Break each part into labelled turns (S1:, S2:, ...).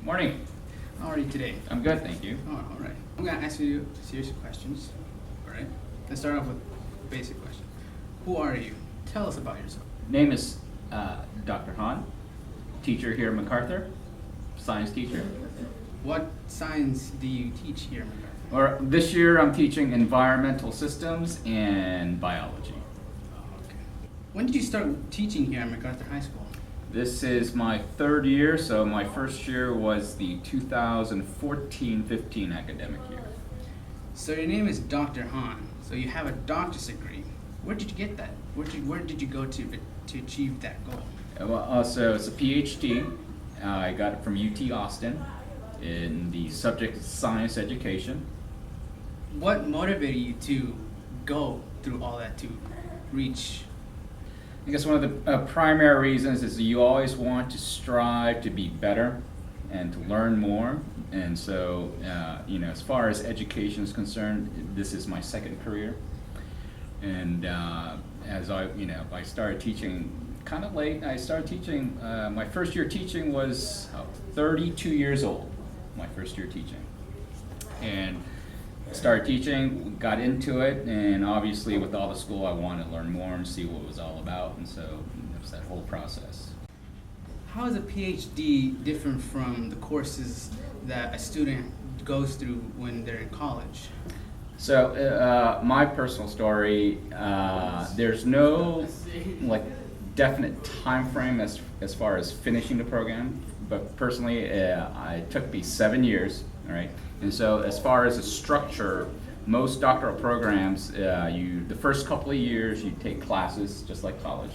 S1: Morning.
S2: How are you today?
S1: I'm good, thank you.
S2: Oh, all right. I'm going to ask you a series of questions. All right. Let's start off with a basic question. Who are you? Tell us about yourself.
S1: Name is Dr. Han, teacher here at MacArthur, science teacher.
S2: What science do you teach here at MacArthur?
S1: Or this year I'm teaching environmental systems and biology.
S2: Oh, okay. When did you start teaching here at MacArthur High School?
S1: This is my third year, so my first year was the 2014-15 academic year.
S2: So your name is Dr. Han. So you have a doctor's degree. Where did you get that? Where did you go to achieve that goal?
S1: So it's a PhD. I got it from UT Austin in the subject of science education.
S2: What motivated you to go through all that to reach?
S1: I guess one of the primary reasons is that you always want to strive to be better and to learn more. And so, as far as education is concerned, this is my second career. And as I started teaching kind of late. I started teaching, my first year teaching was 32 years old, my first year teaching. And started teaching, got into it, and obviously with all the school I wanted to learn more and see what it was all about, and so it was that whole process.
S2: How is a PhD different from the courses that a student goes through when they're in college?
S1: So my personal story, there's no definite time frame as far as finishing the program, but personally it took me 7 years, all right? And so as far as the structure, most doctoral programs, the first couple of years you take classes just like college.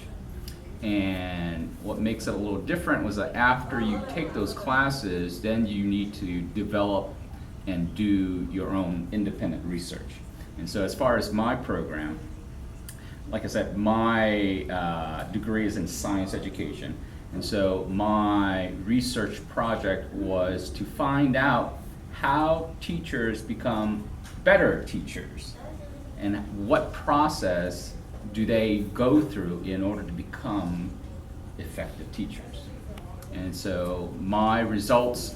S1: And what makes it a little different was that after you take those classes, then you need to develop and do your own independent research. And so as far as my program, like I said, my degree is in science education. And so my research project was to find out how teachers become better teachers and what process do they go through in order to become effective teachers. And so my results,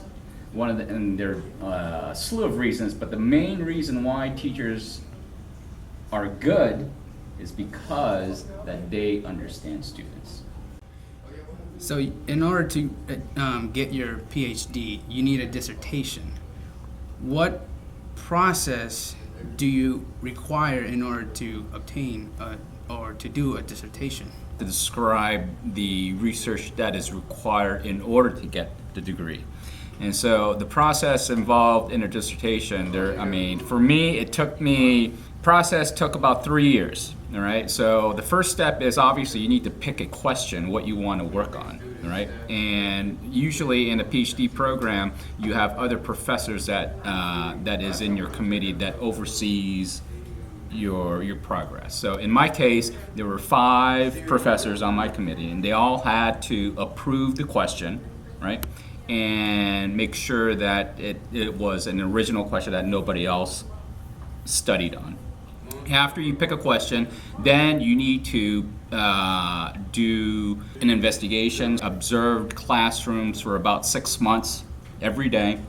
S1: and there are a slew of reasons, but the main reason why teachers are good is because that they understand students.
S2: So in order to get your PhD, you need a dissertation. What process do you require in order to obtain or to do a dissertation?
S1: To describe the research that is required in order to get the degree. And so the process involved in a dissertation, for me, process took about 3 years, all right? So the first step is obviously you need to pick a question, what you want to work on, all right? And usually in a PhD program, you have other professors that is in your committee that oversees your progress. So in my case, there were 5 professors on my committee, and they all had to approve the question, right? And make sure that it was an original question that nobody else studied on. After you pick a question, then you need to do an investigation, observed classrooms for about 6 months every day.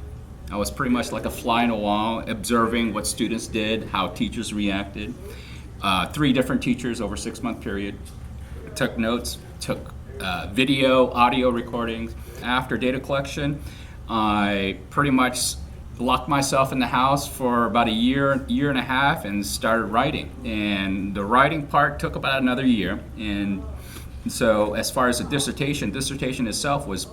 S1: I was pretty much like a fly on the wall, observing what students did, how teachers reacted. 3 different teachers over a 6-month period. Took notes, took video, audio recordings. After data collection, I pretty much locked myself in the house for about a year and a half and started writing. And the writing part took about another year. And so as far as the dissertation itself was,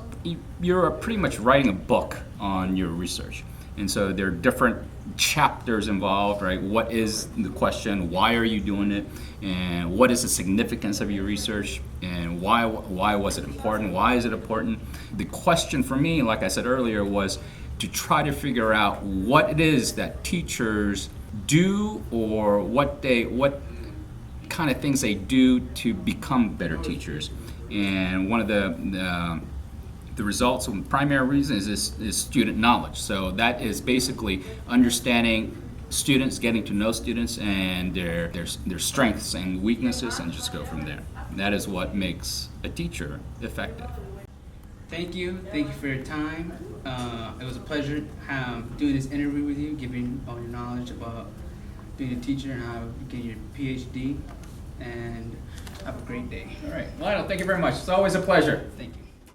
S1: you're pretty much writing a book on your research. And so there are different chapters involved, right? What is the question? Why are you doing it? And what is the significance of your research? And why was it important? What is it important? The question for me, like I said earlier, was to try to figure out what it is that teachers do, or what kind of things they do to become better teachers. And one of the results and primary reasons is student knowledge. So that is basically understanding students, getting to know students and their strengths and weaknesses, and just go from there. That is what makes a teacher effective.
S2: Thank you. Thank you for your time. It was a pleasure doing this interview with you, giving all your knowledge about being a teacher and how you get your PhD. And have a great day.
S1: All right, Lionel, thank you very much. It's always a pleasure.
S2: Thank you.